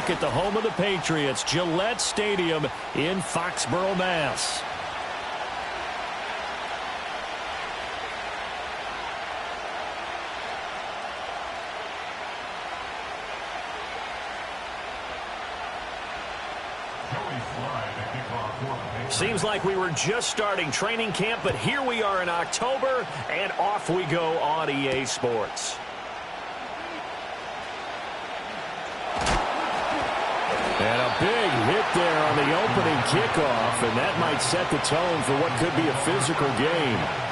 look at the home of the Patriots, Gillette Stadium in Foxborough, Mass. Seems like we were just starting training camp, but here we are in October, and off we go on EA Sports. And a big hit there on the opening kickoff, and that might set the tone for what could be a physical game.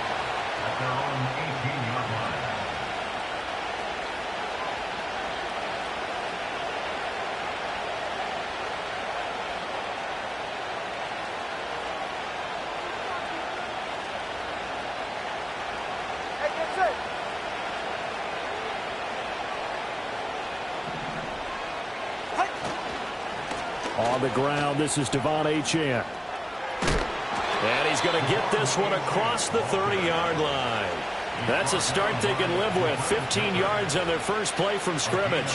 On the ground, this is Devon Achane. And he's going to get this one across the 30-yard line. That's a start they can live with. 15 yards on their first play from scrimmage.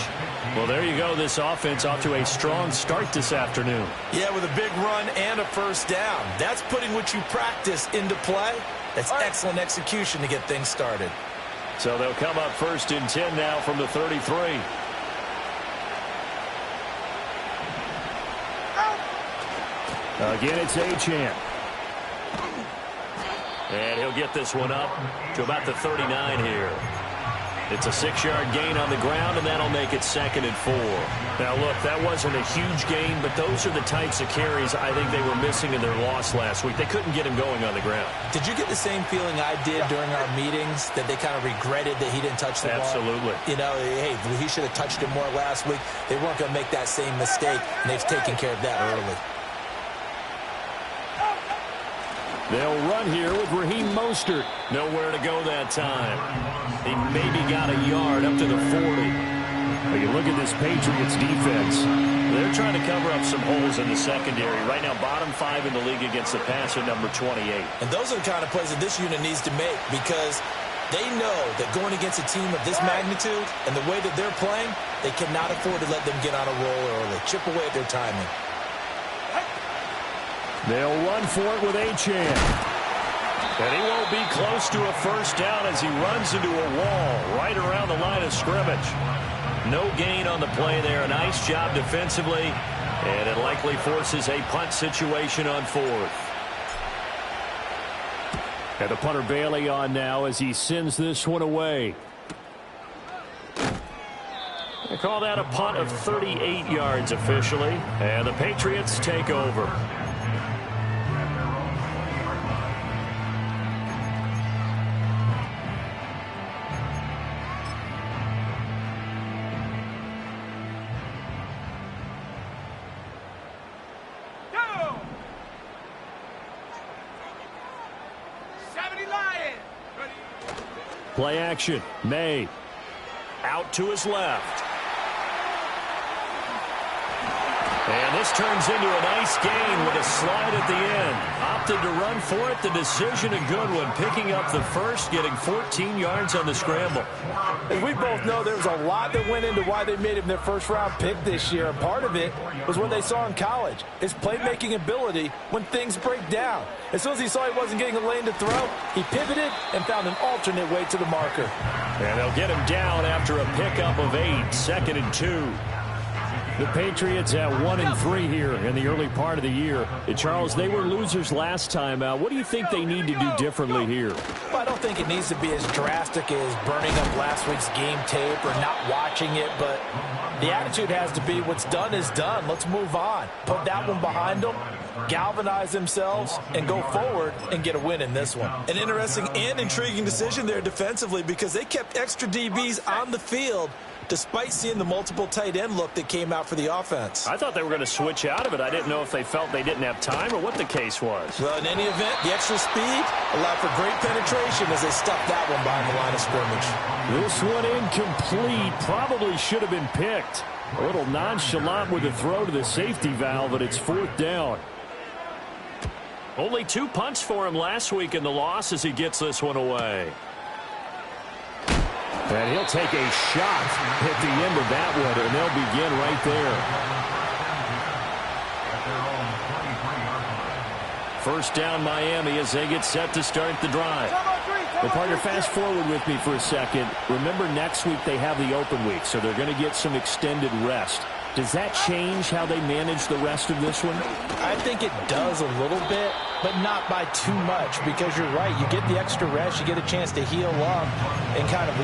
Well, there you go. This offense off to a strong start this afternoon. Yeah, with a big run and a first down. That's putting what you practice into play. That's excellent execution to get things started. So they'll come up 1st and 10 now from the 33. Again, it's Achane. And he'll get this one up to about the 39 here. It's a 6-yard gain on the ground, and that'll make it 2nd and 4. Now, look, that wasn't a huge gain, but those are the types of carries I think they were missing in their loss last week. They couldn't get him going on the ground. Did you get the same feeling I did during our meetings, that they kind of regretted that he didn't touch the ball? Absolutely. You know, hey, he should have touched it more last week. They weren't going to make that same mistake, and they've taken care of that early. They'll run here with Raheem Mostert. Nowhere to go that time. He maybe got a yard up to the 40. But you look at this Patriots defense. They're trying to cover up some holes in the secondary. Right now, bottom 5 in the league against the pass at number 28. And those are the kind of plays that this unit needs to make, because they know that going against a team of this magnitude and the way that they're playing, they cannot afford to let them get on a roll early. Chip away at their timing. They'll run for it with Achane. And he won't be close to a first down as he runs into a wall right around the line of scrimmage. No gain on the play there. A nice job defensively. And it likely forces a punt situation on 4th. And the punter Bailey on now as he sends this one away. They call that a punt of 38 yards officially. And the Patriots take over. Play action. May. Out to his left. And this turns into a nice gain with a slide at the end. Opted to run for it. The decision a good one. Picking up the first, getting 14 yards on the scramble. As we both know, there was a lot that went into why they made him their first-round pick this year. And part of it was what they saw in college, his playmaking ability when things break down. As soon as he saw he wasn't getting a lane to throw, he pivoted and found an alternate way to the marker. And they'll get him down after a pickup of 8, 2nd and 2. The Patriots at 1-3 here in the early part of the year. And Charles, they were losers last time out. What do you think they need to do differently here? Well, I don't think it needs to be as drastic as burning up last week's game tape or not watching it, but the attitude has to be what's done is done. Let's move on. Put that one behind them, galvanize themselves, and go forward and get a win in this one. An interesting and intriguing decision there defensively, because they kept extra DBs on the field despite seeing the multiple tight end look that came out for the offense. I thought they were going to switch out of it. I didn't know if they felt they didn't have time or what the case was. Well, in any event, the extra speed allowed for great penetration as they stuffed that one behind the line of scrimmage. This one incomplete. Probably should have been picked. A little nonchalant with the throw to the safety valve, but it's 4th down. Only 2 punts for him last week in the loss as he gets this one away. And he'll take a shot at the end of that one, and they'll begin right there. First down Miami as they get set to start the drive. Well, partner, fast forward with me for a second. Remember, next week they have the open week, so they're going to get some extended rest. Does that change how they manage the rest of this one? I think it does a little bit, but not by too much, because you're right. You get the extra rest. You get a chance to heal up and kind of,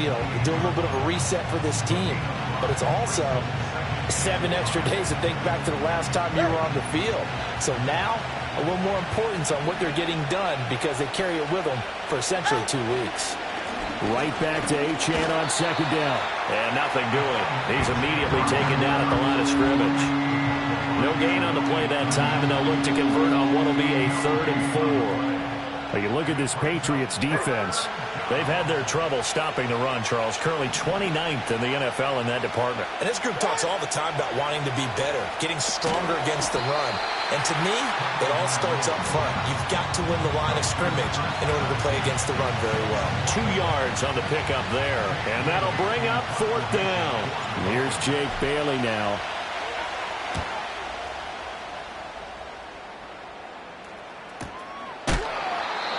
do a little bit of a reset for this team. But it's also 7 extra days to think back to the last time you were on the field. So now, a little more importance on what they're getting done because they carry it with them for essentially 2 weeks. Right back to Achane on second down. And nothing doing. He's immediately taken down at the line of scrimmage. No gain on the play that time, and they'll look to convert on what will be a 3rd and 4. Well, you look at this Patriots defense. They've had their trouble stopping the run, Charles. Currently 29th in the NFL in that department. And this group talks all the time about wanting to be better, getting stronger against the run. And to me, it all starts up front. You've got to win the line of scrimmage in order to play against the run very well. 2 yards on the pickup there. And that'll bring up 4th down. Here's Jake Bailey now.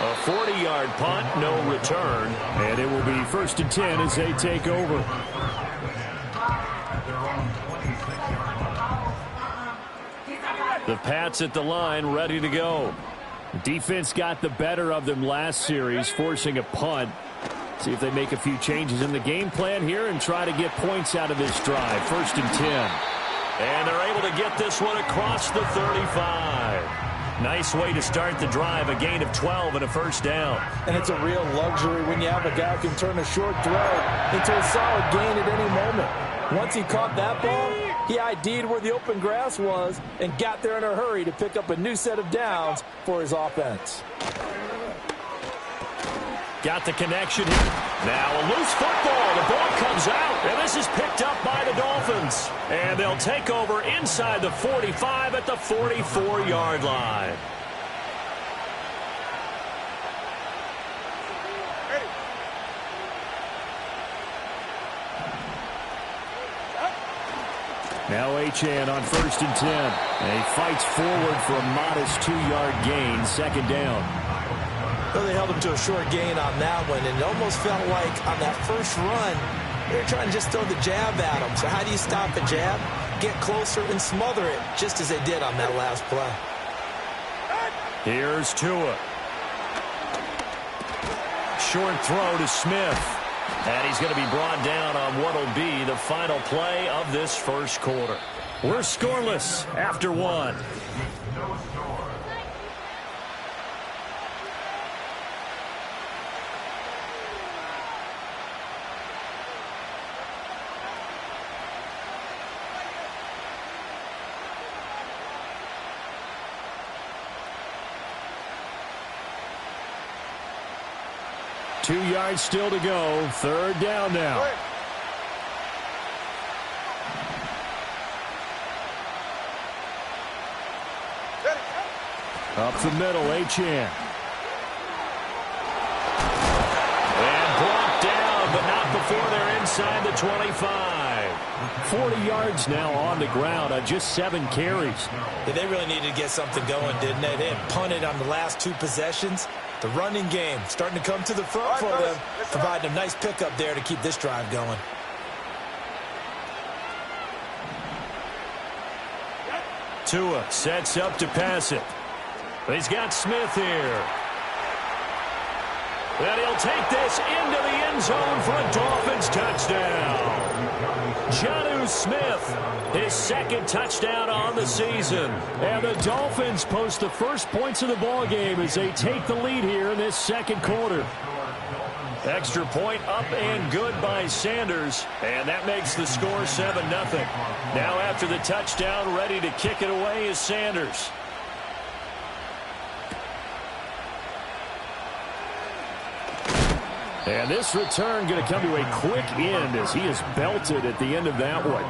A 40-yard punt, no return. And it will be 1st and 10 as they take over. The Pats at the line, ready to go. Defense got the better of them last series, forcing a punt. See if they make a few changes in the game plan here and try to get points out of this drive. 1st and 10. And they're able to get this one across the 35. Nice way to start the drive, a gain of 12 and a 1st down. And it's a real luxury when you have a guy who can turn a short throw into a solid gain at any moment. Once he caught that ball, he ID'd where the open grass was and got there in a hurry to pick up a new set of downs for his offense. Got the connection here. Now a loose football. The ball comes out, and this is picked up by the Dolphins. And they'll take over inside the 45 at the 44-yard line. Now Achane on 1st and 10. And he fights forward for a modest 2-yard gain, 2nd down. Well, they held him to a short gain on that one, and it almost felt like on that first run, they were trying to just throw the jab at him. So how do you stop a jab? Get closer and smother it, just as they did on that last play. Here's Tua. Short throw to Smith. And he's going to be brought down on what will be the final play of this first quarter. We're scoreless after 1. Two yards still to go. 3rd down now. Up the middle, Achane. And brought down, but not before they're inside the 25. 40 yards now on the ground on just 7 carries. Yeah, they really needed to get something going, didn't they? They had punted on the last 2 possessions. The running game starting to come to the front for them, providing a nice pickup there to keep this drive going. Tua sets up to pass it. He's got Smith here. And he'll take this into the end zone for a Dolphins touchdown. Jonnu Smith, his 2nd touchdown on the season. And the Dolphins post the first points of the ballgame as they take the lead here in this 2nd quarter. Extra point up and good by Sanders. And that makes the score 7-0. Now after the touchdown, ready to kick it away is Sanders. And this return going to come to a quick end as he is belted at the end of that one.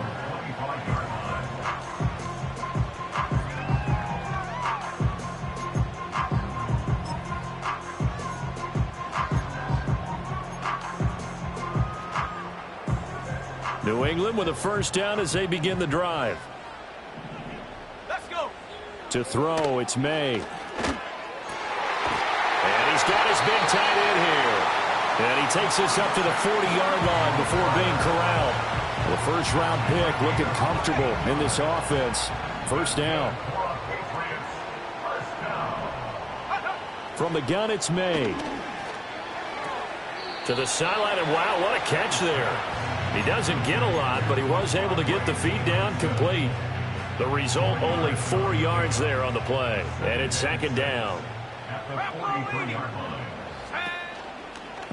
New England with a 1st down as they begin the drive. Let's go. To throw, it's May. And he's got his big tight end here. And he takes us up to the 40-yard line before being corralled. The first-round pick looking comfortable in this offense. First down. From the gun, it's May. To the sideline, and wow, what a catch there. He doesn't get a lot, but he was able to get the feed down complete. The result, only 4 yards there on the play. And it's second down.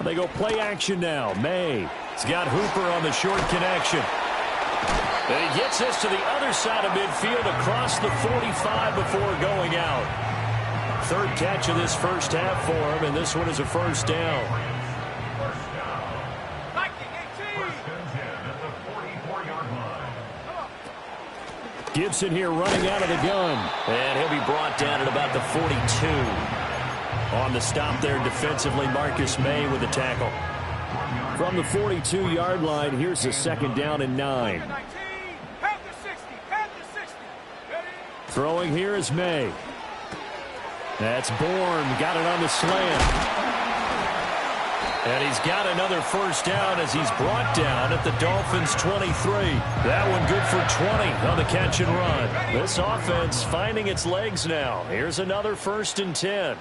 They go play action now. May. He's got Hooper on the short connection. And he gets us to the other side of midfield across the 45 before going out. Third catch of this first half for him, and this one is a first down. Gibson here running out of the gun. And he'll be brought down at about the 42. On the stop there defensively, Marcus May with the tackle. From the 42-yard line, here's the second down and 9. Throwing here is May. That's Bourne. Got it on the slant. And he's got another first down as he's brought down at the Dolphins' 23. That one good for 20 on the catch and run. This offense finding its legs now. Here's another 1st and 10.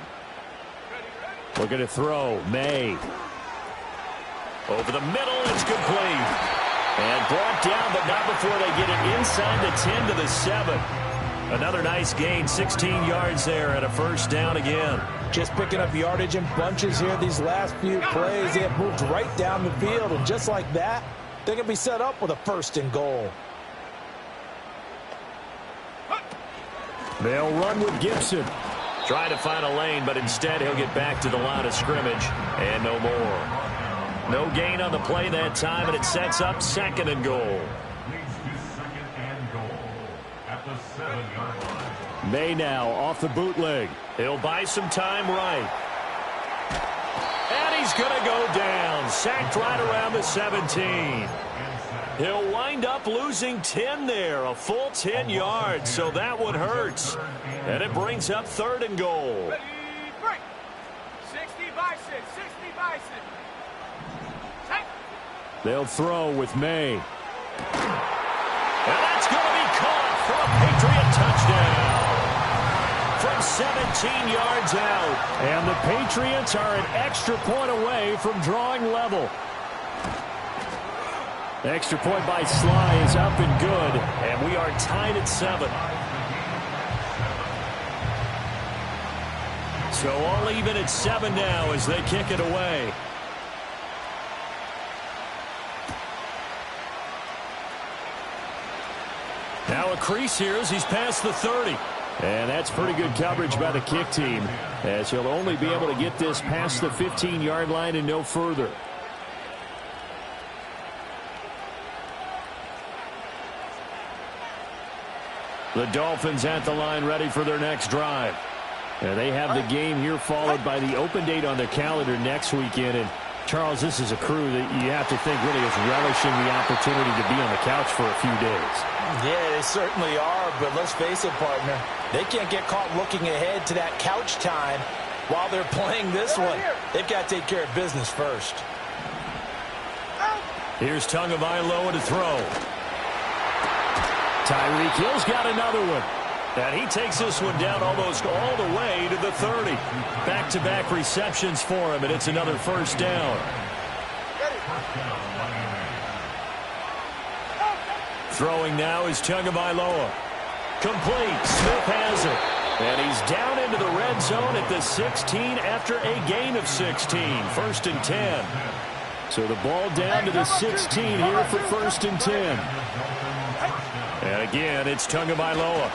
Looking to throw. May. Over the middle. It's complete. And brought down, but not before they get it inside the 10 to the 7. Another nice gain, 16 yards there, and a first down again. Just picking up yardage in bunches here these last few plays. They have moved right down the field, and just like that, they can be set up with a 1st and goal. They'll run with Gibson. Trying to find a lane, but instead he'll get back to the line of scrimmage, and no more. No gain on the play that time, and it sets up 2nd and goal. May now off the bootleg. He'll buy some time right. And he's going to go down. Sacked right around the 17. He'll wind up losing 10 there. A full 10 yards, so that one hurts. And it brings up 3rd and goal. 60 by 6. They'll throw with May. And that's going to be caught for a Patriot touchdown. From 17 yards out. And the Patriots are an extra point away from drawing level. The extra point by Sly is up and good. And we are tied at 7. So all even at 7 now as they kick it away. Now a crease here as he's past the 30. And that's pretty good coverage by the kick team, as he'll only be able to get this past the 15-yard line and no further. The Dolphins at the line ready for their next drive. And they have the game here followed by the open date on their calendar next weekend. And Charles, this is a crew that you have to think really is relishing the opportunity to be on the couch for a few days. Yeah, they certainly are, but let's face it, partner. They can't get caught looking ahead to that couch time while they're playing this one. They've got to take care of business first. Here's Tagovailoa to throw. Tyreek Hill's got another one. And he takes this one down almost all the way to the 30. Back-to-back receptions for him, and it's another first down. Throwing now is Tagovailoa. Complete. Smith has it. And he's down into the red zone at the 16 after a gain of 16. 1st and 10. So the ball down to the 16 here for 1st and 10. And again, it's Tagovailoa.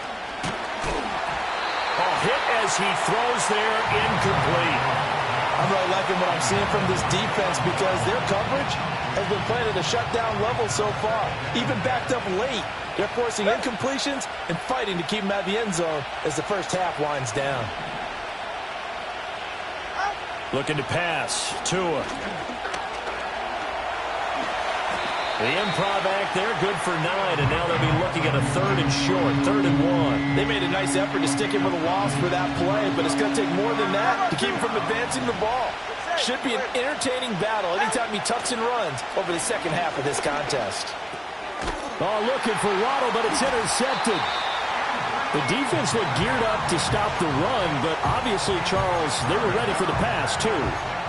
A hit as he throws there, incomplete. I'm really liking what I'm seeing from this defense because their coverage has been playing at a shutdown level so far. Even backed up late, they're forcing incompletions and fighting to keep them out of the end zone as the first half winds down. Looking to pass. Tua. The improv act there, good for 9, and now they'll be looking at a 3rd and short, 3rd and 1. They made a nice effort to stick him with a loss for that play, but it's going to take more than that to keep him from advancing the ball. Should be an entertaining battle anytime he tucks and runs over the second half of this contest. Oh, looking for Waddle, but it's intercepted. The defense looked geared up to stop the run, but obviously, Charles, they were ready for the pass, too.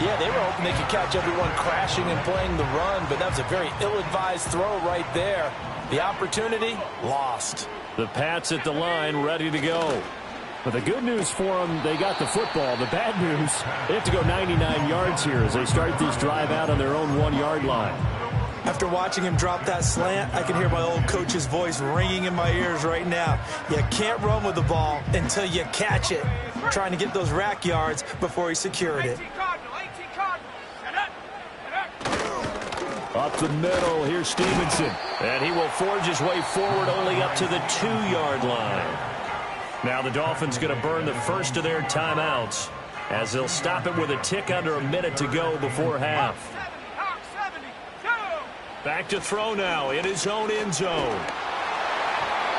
Yeah, they were hoping they could catch everyone crashing and playing the run, but that was a very ill-advised throw right there. The opportunity, lost. The Pats at the line, ready to go. But the good news for them, they got the football. The bad news, they have to go 99 yards here as they start this drive out on their own 1-yard line. After watching him drop that slant, I can hear my old coach's voice ringing in my ears right now. You can't run with the ball until you catch it. Trying to get those rack yards before he secured it. Up the middle, here's Stevenson. And he will forge his way forward only up to the 2-yard line. Now the Dolphins going to burn the first of their timeouts as they'll stop it with a tick under a minute to go before half. Back to throw now in his own end zone.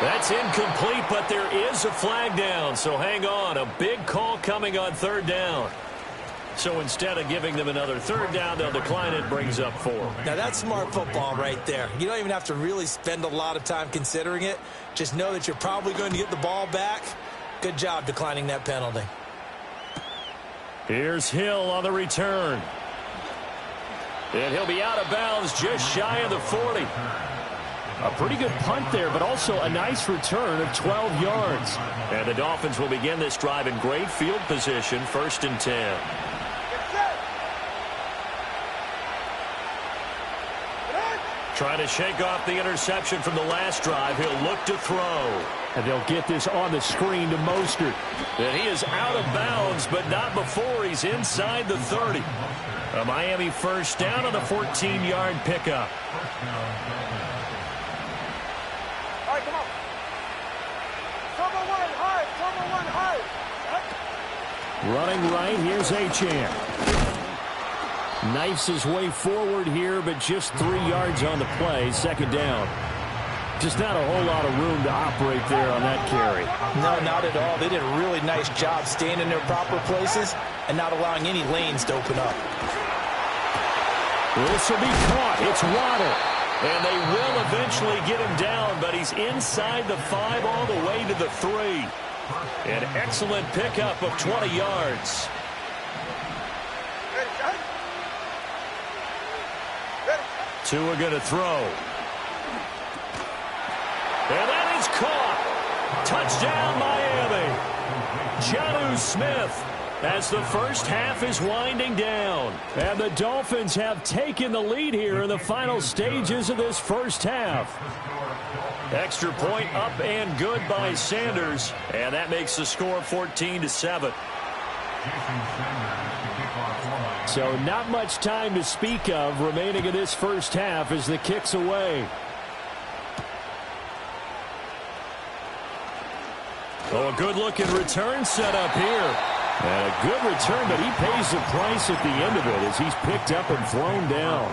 That's incomplete, but there is a flag down, so hang on. A big call coming on 3rd down. So instead of giving them another 3rd down, they'll decline it, brings up 4. Now that's smart football right there. You don't even have to really spend a lot of time considering it. Just know that you're probably going to get the ball back. Good job declining that penalty. Here's Hill on the return. And he'll be out of bounds just shy of the 40. A pretty good punt there, but also a nice return of 12 yards. And the Dolphins will begin this drive in great field position, 1st and 10. Trying to shake off the interception from the last drive. He'll look to throw. And they'll get this on the screen to Mostert. And he is out of bounds, but not before he's inside the 30. A Miami 1st down on a 14-yard pickup. All right, come on. Cover one high. Running right, here's Achane. Knifes his way forward here, but just 3 yards on the play. 2nd down. Just not a whole lot of room to operate there on that carry. No, not at all. They did a really nice job staying in their proper places and not allowing any lanes to open up. This will be caught. It's Waddle. And they will eventually get him down, but he's inside the 5 all the way to the 3. An excellent pickup of 20 yards. Two are going to throw. And that is caught. Touchdown, Miami. Jonnu Smith as the first half is winding down. And the Dolphins have taken the lead here in the final stages of this first half. Extra point up and good by Sanders. And that makes the score 14-7. So not much time to speak of remaining in this first half as the kick's away. Oh, a good-looking return set up here. And a good return, but he pays the price at the end of it as he's picked up and thrown down.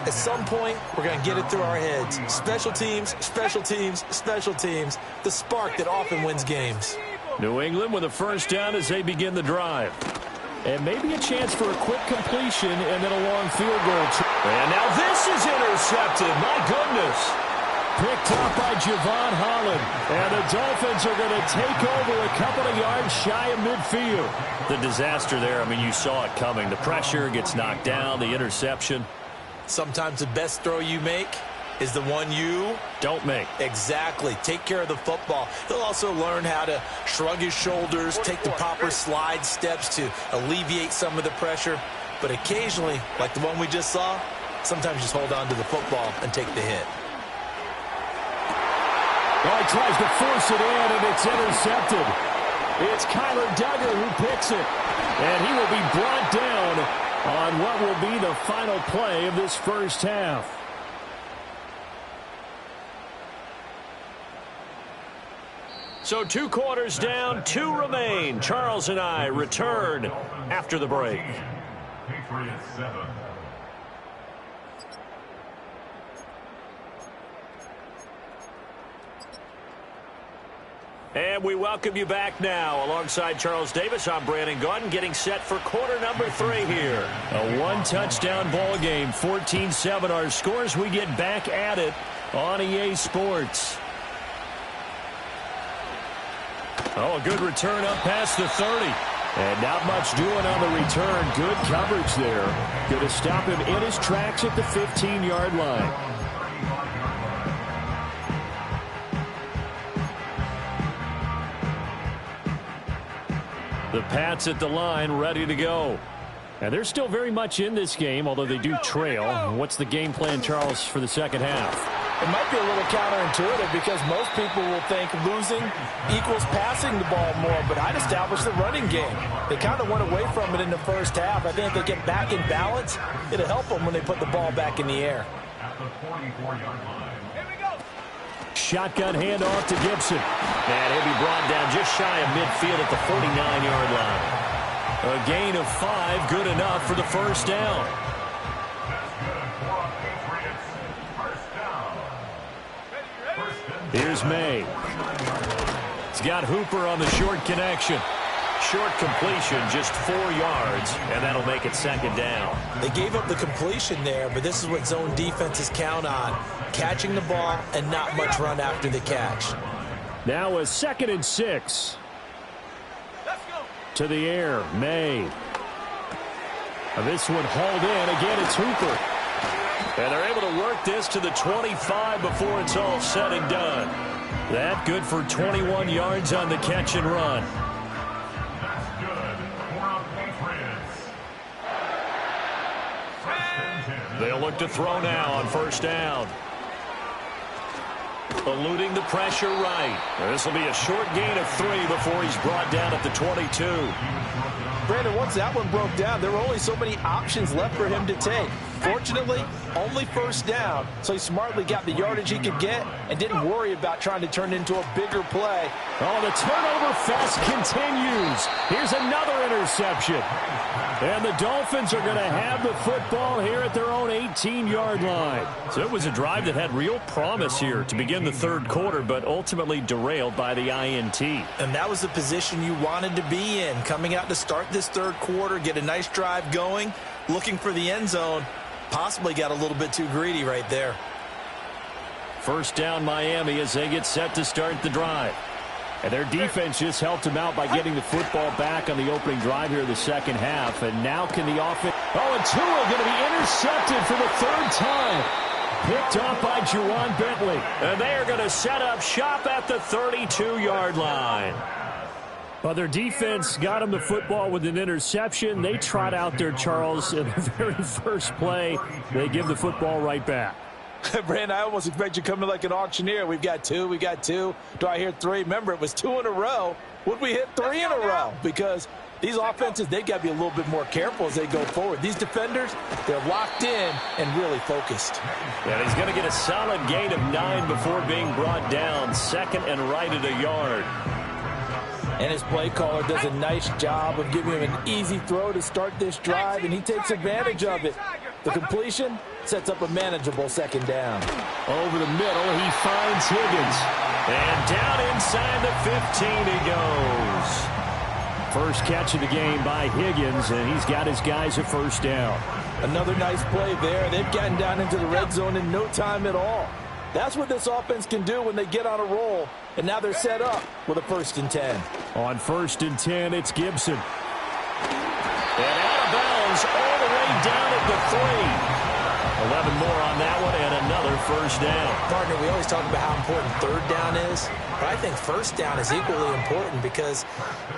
At some point, we're going to get it through our heads. Special teams, special teams, special teams. The spark that often wins games. New England with a 1st down as they begin the drive. And maybe a chance for a quick completion and then a long field goal. And now this is intercepted. My goodness. Picked up by Javon Holland. And the Dolphins are going to take over a couple of yards shy of midfield. The disaster there, I mean, you saw it coming. The pressure gets knocked down, the interception. Sometimes the best throw you make is the one you don't make. Exactly. Take care of the football. He'll also learn how to shrug his shoulders, take the proper slide steps to alleviate some of the pressure. But occasionally, like the one we just saw, sometimes just hold on to the football and take the hit. Oh, he tries to force it in, and it's intercepted. It's Kyler Duggar who picks it. And he will be brought down on what will be the final play of this first half. So 2 quarters down, 2 remain. Charles and I return after the break. Patriots 7. And we welcome you back now. Alongside Charles Davis, I'm Brandon Gaudin, getting set for quarter number 3 here. A one-touchdown ball game, 14-7 our scores. We get back at it on EA Sports. Oh, a good return up past the 30. And not much doing on the return. Good coverage there. Going to stop him in his tracks at the 15-yard line. The Pats at the line, ready to go. And they're still very much in this game, although they do trail. What's the game plan, Charles, for the second half? It might be a little counterintuitive because most people will think losing equals passing the ball more, but I'd establish the running game. They kind of went away from it in the first half. I think if they get back in balance, it'll help them when they put the ball back in the air. Shotgun handoff to Gibson. And he'll be brought down just shy of midfield at the 49-yard line. A gain of 5, good enough for the first down. Here's May. He's got Hooper on the short connection. Short completion, just 4 yards, and that'll make it second down. They gave up the completion there, but this is what zone defenses count on. Catching the ball and not much run after the catch. Now a 2nd and 6. To the air, May. This one hauled in. Again, it's Hooper. And they're able to work this to the 25 before it's all said and done. That good for 21 yards on the catch and run. They'll look to throw now on first down. Eluding the pressure right. This will be a short gain of 3 before he's brought down at the 22. Brandon, once that one broke down, there were only so many options left for him to take. Fortunately, only first down, so he smartly got the yardage he could get and didn't worry about trying to turn it into a bigger play. Oh, the turnover fest continues. Here's another interception. And the Dolphins are going to have the football here at their own 18-yard line. So it was a drive that had real promise here to begin the third quarter, but ultimately derailed by the INT. And that was the position you wanted to be in, coming out to start this third quarter, get a nice drive going, looking for the end zone. Possibly got a little bit too greedy right there. First down Miami as they get set to start the drive. And their defense just helped them out by getting the football back on the opening drive here in the second half. And now can the offense... Oh, and Tua going to be intercepted for the 3rd time. Picked off by Juwan Bentley. And they are going to set up shop at the 32-yard line. But their defense got them the football with an interception. They trot out there, Charles, in the very first play. They give the football right back. Brandon, I almost expect you to come in like an auctioneer. We've got 2, we got 2. Do I hear 3? Remember, it was 2 in a row. Would we hit 3 in a row? Because these offenses, they've got to be a little bit more careful as they go forward. These defenders, they're locked in and really focused. And he's going to get a solid gain of 9 before being brought down. 2nd and right at a yard. And his play caller does a nice job of giving him an easy throw to start this drive, and he takes advantage of it. The completion sets up a manageable second down. Over the middle, he finds Higgins. And down inside the 15 he goes. First catch of the game by Higgins, and he's got his guys at first down. Another nice play there. They've gotten down into the red zone in no time at all. That's what this offense can do when they get on a roll. And now they're set up with a 1st and 10. On 1st and 10, it's Gibson. And out of bounds all the way down at the 3. 11 more on that one and another first down. Partner, we always talk about how important third down is, but I think first down is equally important because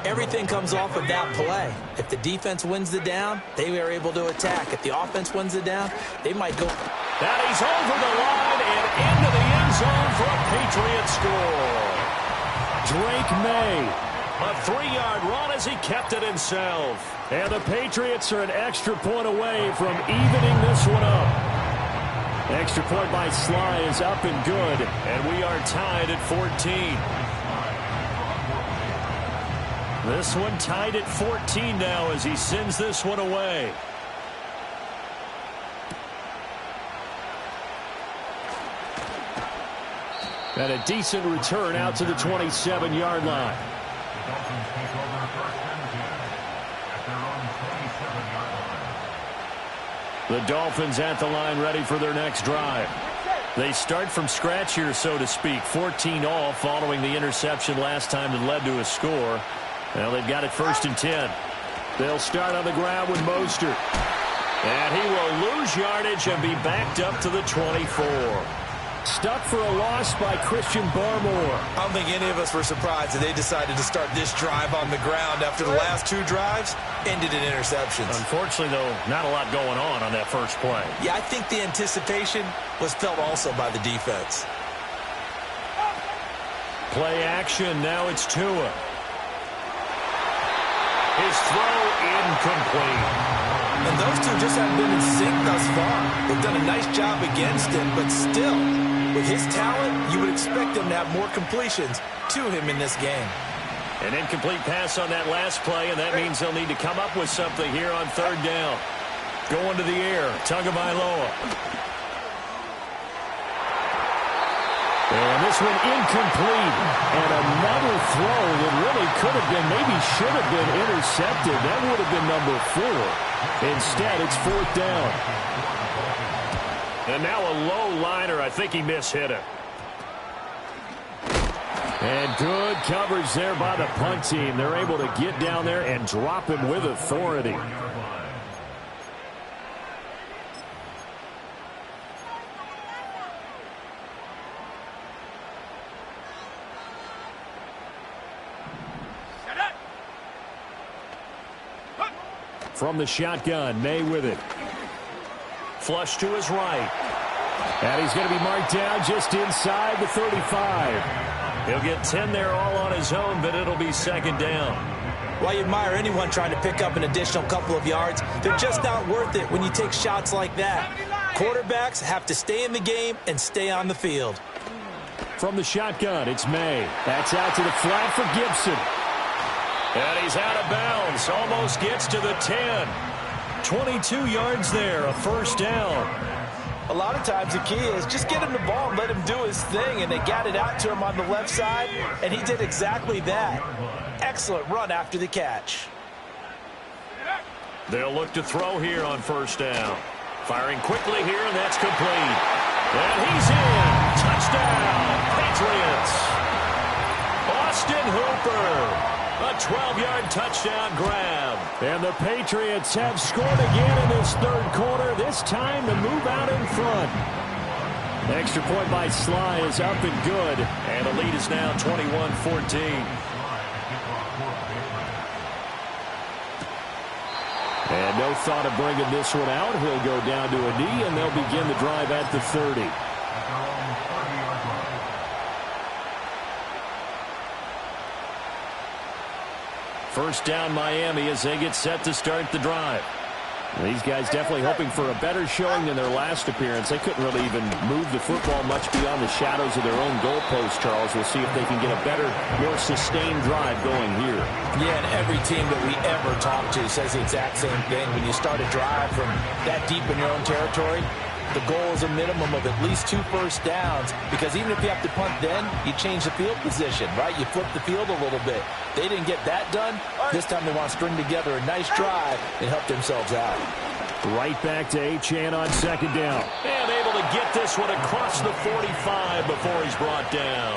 everything comes off of that play. If the defense wins the down, they are able to attack. If the offense wins the down, they might go. That he's over the line and into the end zone for a Patriot score. Drake May, a 3-yard run as he kept it himself. And the Patriots are an extra point away from evening this one up. Extra point by Sly is up and good, and we are tied at 14. This one tied at 14 now as he sends this one away. And a decent return out to the 27-yard line. The Dolphins at the line ready for their next drive. They start from scratch here, so to speak. 14 all following the interception last time that led to a score. Well, they've got it 1st and 10. They'll start on the ground with Mostert. And he will lose yardage and be backed up to the 24. Stuck for a loss by Christian Barmore. I don't think any of us were surprised that they decided to start this drive on the ground after the last 2 drives ended in interceptions. Unfortunately, though, not a lot going on that first play. Yeah, I think the anticipation was felt also by the defense. Play action. Now it's Tua. His throw incomplete. And those two just haven't been in sync thus far. They've done a nice job against him, but still, with his talent, you would expect them to have more completions to him in this game. An incomplete pass on that last play, and that means they'll need to come up with something here on 3rd down. Going to the air, Tagovailoa. And this one incomplete. And another throw that really could have been, maybe should have been intercepted. That would have been number 4. Instead, it's 4th down. And now a low liner. I think he mishit it. And good coverage there by the punt team. They're able to get down there and drop him with authority. From the shotgun, May with it. Flush to his right. And he's going to be marked down just inside the 35. He'll get 10 there all on his own, but it'll be 2nd down. While you admire anyone trying to pick up an additional couple of yards, they're just not worth it when you take shots like that. Quarterbacks have to stay in the game and stay on the field. From the shotgun, it's May. That's out to the flat for Gibson. And he's out of bounds. Almost gets to the 10. 22 yards there, a 1st down. A lot of times the key is just get him the ball and let him do his thing, and they got it out to him on the left side, and he did exactly that. Excellent run after the catch. They'll look to throw here on 1st down. Firing quickly here, and that's complete. And he's in. Touchdown, Patriots. Austin Hooper. A 12-yard touchdown grab. And the Patriots have scored again in this 3rd quarter. This time to move out in front. Extra point by Sly is up and good. And the lead is now 21-14. And no thought of bringing this one out. He'll go down to a knee, and they'll begin the drive at the 30. First down Miami as they get set to start the drive. These guys definitely hoping for a better showing than their last appearance. They couldn't really even move the football much beyond the shadows of their own goalpost, Charles. We'll see if they can get a better, more sustained drive going here. Yeah, and every team that we ever talk to says the exact same thing. When you start a drive from that deep in your own territory, the goal is a minimum of at least 2 first downs, because even if you have to punt then, you change the field position, right? You flip the field a little bit. They didn't get that done. This time they want to string together a nice drive and help themselves out. Right back to Achane on 2nd down. And able to get this one across the 45 before he's brought down.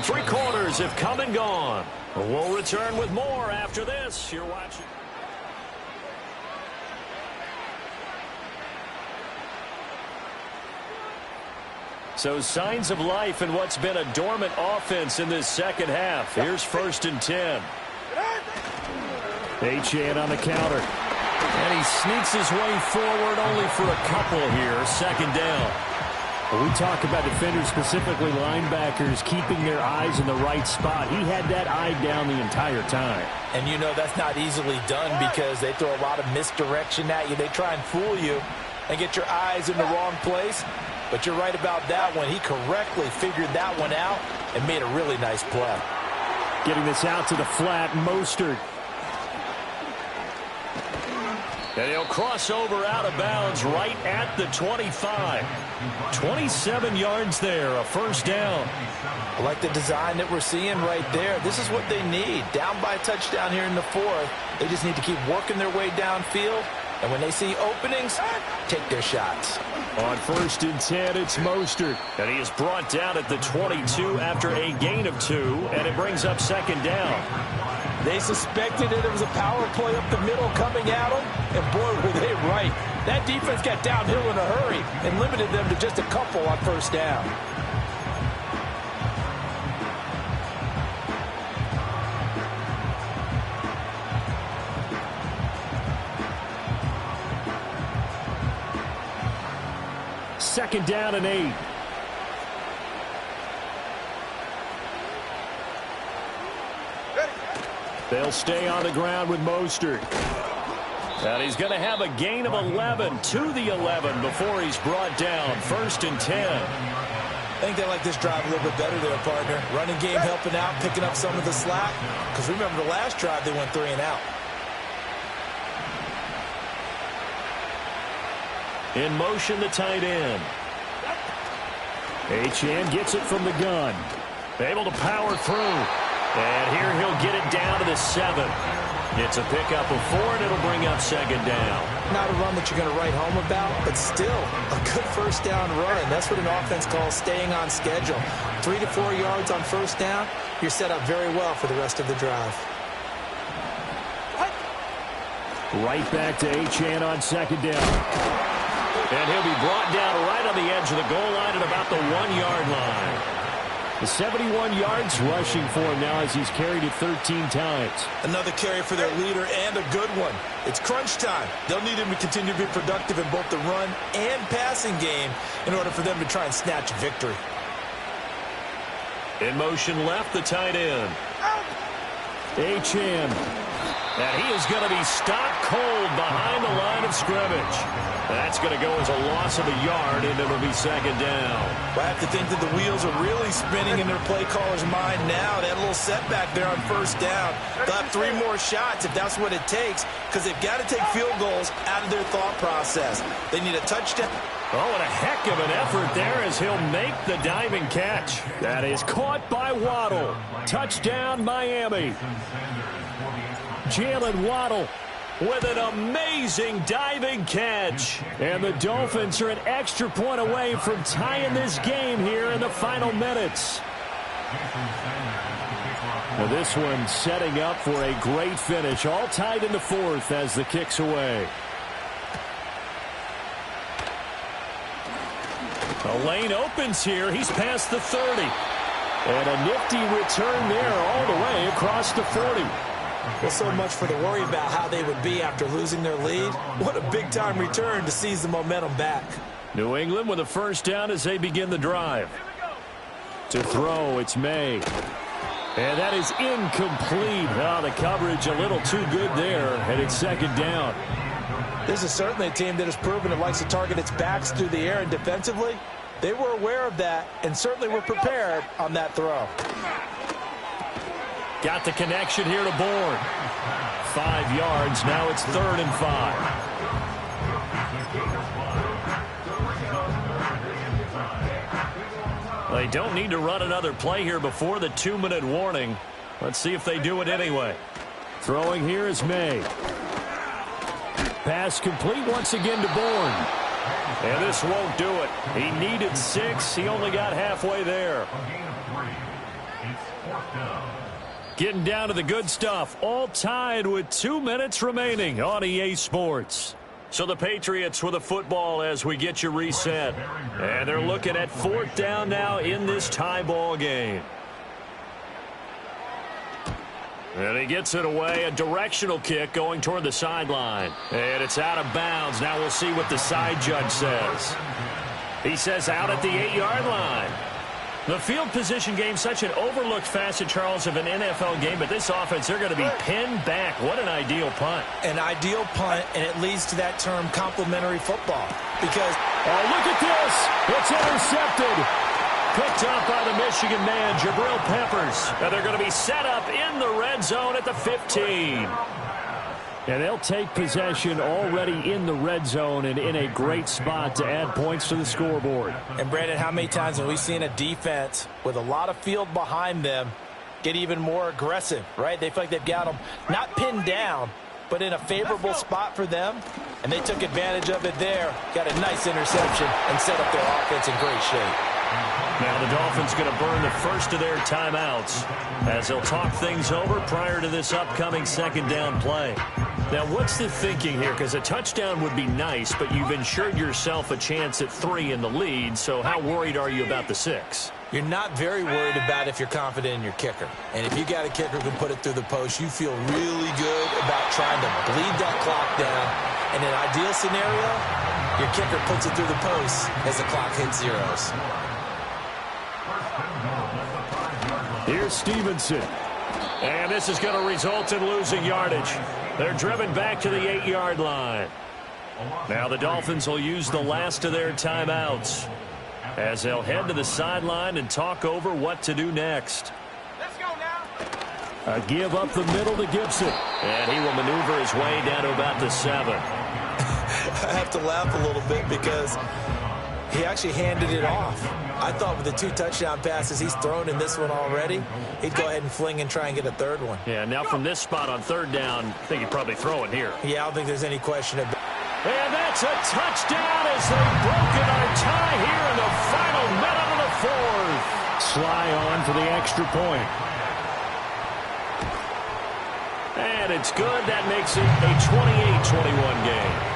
3 quarters have come and gone. We'll return with more after this. You're watching. So signs of life in what's been a dormant offense in this 2nd half. Here's 1st and 10. Achane on the counter. And he sneaks his way forward only for a couple here. 2nd down. When we talk about defenders, specifically linebackers, keeping their eyes in the right spot. He had that eye down the entire time. And you know that's not easily done because they throw a lot of misdirection at you. They try and fool you and get your eyes in the wrong place. But you're right about that one. He correctly figured that one out and made a really nice play. Getting this out to the flat, Mostert. And he'll cross over out of bounds right at the 25. 27 yards there, a first down. I like the design that we're seeing right there. This is what they need. Down by a touchdown here in the fourth. They just need to keep working their way downfield. And when they see openings, take their shots. On 1st and 10, it's Mostert. And he is brought down at the 22 after a gain of 2. And it brings up 2nd down. They suspected that it was a power play up the middle coming at them. And boy, were they right. That defense got downhill in a hurry and limited them to just a couple on 1st down. Second down and 8. They'll stay on the ground with Mostert. And he's going to have a gain of 11 to the 11 before he's brought down. 1st and 10. I think they like this drive a little bit better there, partner. Running game helping out, picking up some of the slack. Because remember the last drive, they went 3 and out. In motion, the tight end. Achane gets it from the gun. Able to power through. And here he'll get it down to the 7. It's a pickup of 4, and it'll bring up 2nd down. Not a run that you're going to write home about, but still a good 1st down run. That's what an offense calls staying on schedule. 3 to 4 yards on 1st down. You're set up very well for the rest of the drive. Right back to Achane on 2nd down. And he'll be brought down right on the edge of the goal line at about the 1-yard line. The 71 yards rushing for him now as he's carried it 13 times. Another carry for their leader and a good one. It's crunch time. They'll need him to continue to be productive in both the run and passing game in order for them to try and snatch a victory. In motion left, the tight end. Achane. And he is going to be stopped cold behind the line of scrimmage. That's going to go as a loss of a yard, and it'll be 2nd down. Well, I have to think that the wheels are really spinning in their play caller's mind now. That little setback there on 1st down. They'll have 3 more shots if that's what it takes, because they've got to take field goals out of their thought process. They need a touchdown. Oh, and a heck of an effort there as he'll make the diving catch. That is caught by Waddle. Touchdown, Miami. Jalen Waddle with an amazing diving catch. And the Dolphins are an extra point away from tying this game here in the final minutes. Now this one setting up for a great finish. All tied in the 4th as the kick's away. The lane opens here. He's past the 30. And a nifty return there all the way across the 40. Well, so much for the worry about how they would be after losing their lead. What a big-time return to seize the momentum back. New England with a 1st down as they begin the drive. To throw, it's May. And that is incomplete. Oh, the coverage a little too good there, and it's 2nd down. This is certainly a team that has proven it likes to target its backs through the air and defensively. They were aware of that and certainly were prepared on that throw. Got the connection here to Bourne. 5 yards. Now it's 3rd and 5. They don't need to run another play here before the 2-minute warning. Let's see if they do it anyway. Throwing here is May. Pass complete once again to Bourne. And this won't do it. He needed 6. He only got halfway there. Getting down to the good stuff. All tied with 2 minutes remaining on EA Sports. So the Patriots with a football as we get you reset. And they're looking at 4th down now in this tie ball game. And he gets it away. A directional kick going toward the sideline. And it's out of bounds. Now we'll see what the side judge says. He says out at the 8-yard line. The field position game, such an overlooked facet, Charles, of an NFL game, but this offense, they're going to be pinned back. What an ideal punt. An ideal punt, and it leads to that term complementary football. Because, oh, look at this. It's intercepted. Picked up by the Michigan man, Jabril Peppers. And they're going to be set up in the red zone at the 15. And they'll take possession already in the red zone and in a great spot to add points to the scoreboard. And, Brandon, how many times have we seen a defense with a lot of field behind them get even more aggressive, right? They feel like they've got them not pinned down, but in a favorable spot for them, and they took advantage of it there. Got a nice interception and set up their offense in great shape. Now the Dolphins going to burn the first of their timeouts as they'll talk things over prior to this upcoming second down play. Now what's the thinking here? Because a touchdown would be nice, but you've ensured yourself a chance at 3 in the lead, so how worried are you about the 6? You're not very worried about if you're confident in your kicker. And if you got a kicker who can put it through the post, you feel really good about trying to bleed that clock down. In an ideal scenario, your kicker puts it through the post as the clock hits zeros. Here's Stevenson. And this is going to result in losing yardage. They're driven back to the 8-yard line. Now the Dolphins will use the last of their timeouts as they'll head to the sideline and talk over what to do next. Let's go now. A give up the middle to Gibson. And he will maneuver his way down to about the 7. I have to laugh a little bit because he actually handed it off. I thought with the 2 touchdown passes he's thrown in this one already, he'd go ahead and fling and try and get a third one. Yeah, now from this spot on 3rd down, I think he'd probably throw it here. Yeah, I don't think there's any question about it. And that's a touchdown as they've broken our tie here in the final minute of the 4th. Sly on for the extra point. And it's good. That makes it a 28-21 game.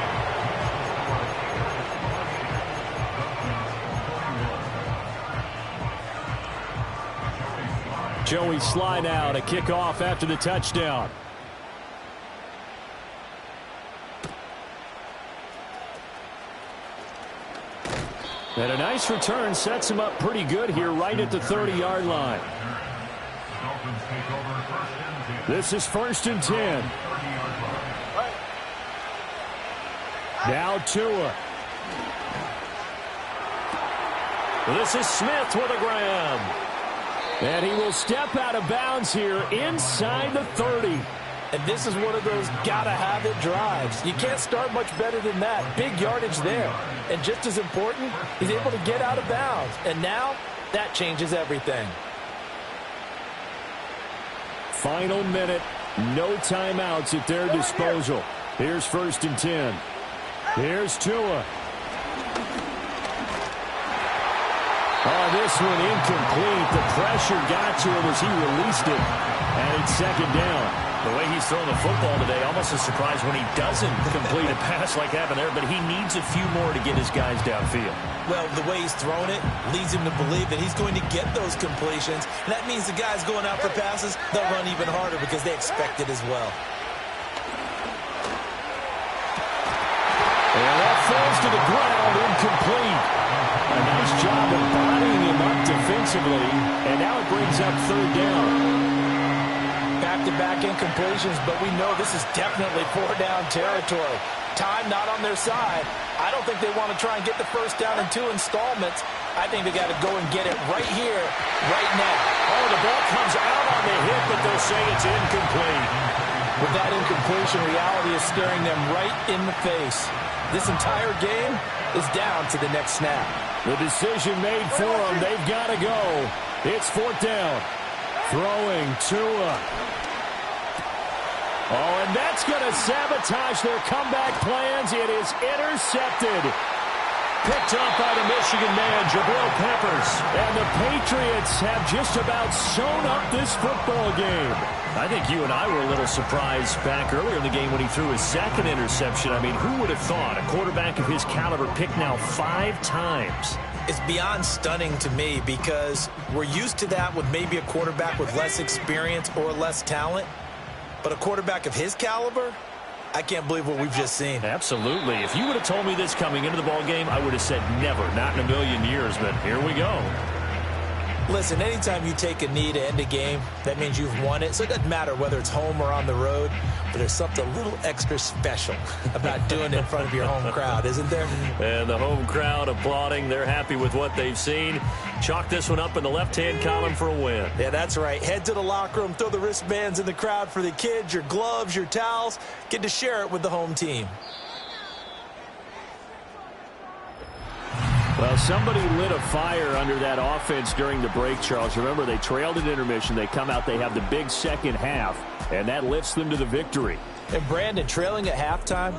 Joey Sly now to kick off after the touchdown. And a nice return sets him up pretty good here right at the 30-yard line. This is 1st and 10. Now Tua. This is Smith with a grab. And he will step out of bounds here inside the 30. And this is one of those gotta-have-it drives. You can't start much better than that. Big yardage there. And just as important, he's able to get out of bounds. And now, that changes everything. Final minute. No timeouts at their disposal. Here's 1st and 10. Here's Tua. Oh, this one incomplete. The pressure got to him as he released it. And it's 2nd down. The way he's throwing the football today, almost a surprise when he doesn't complete a pass like happened there, but he needs a few more to get his guys downfield. Well, the way he's thrown it leads him to believe that he's going to get those completions. And that means the guys going out for passes, they'll run even harder because they expect it as well. And that falls to the ground, incomplete. A nice job of bodying him up defensively, and now it brings up 3rd down. Back-to-back incompletions, but we know this is definitely 4-down territory. Time not on their side. I don't think they want to try and get the 1st down in 2 installments. I think they got to go and get it right here, right now. Oh, the ball comes out on the hit, but they'll say it's incomplete. With that incompletion, reality is staring them right in the face. This entire game is down to the next snap. The decision made for them. They've got to go. It's 4th down. Throwing Tua. Oh, and that's going to sabotage their comeback plans. It is intercepted. Picked up by the Michigan man, Jabril Peppers. And the Patriots have just about sewn up this football game. I think you and I were a little surprised back earlier in the game when he threw his 2nd interception. I mean, who would have thought a quarterback of his caliber picked now 5 times? It's beyond stunning to me because we're used to that with maybe a quarterback with less experience or less talent. But a quarterback of his caliber, I can't believe what we've just seen. Absolutely. If you would have told me this coming into the ball game, I would have said never, not in a million years. But here we go. Listen, anytime you take a knee to end a game, that means you've won it. So it doesn't matter whether it's home or on the road, but there's something a little extra special about doing it in front of your home crowd, isn't there? And the home crowd applauding. They're happy with what they've seen. Chalk this one up in the left-hand column for a win. Yeah, that's right. Head to the locker room, throw the wristbands in the crowd for the kids, your gloves, your towels. Get to share it with the home team. Well, somebody lit a fire under that offense during the break, Charles. Remember, they trailed at intermission. They come out, they have the big second half, and that lifts them to the victory. And Brandon, trailing at halftime,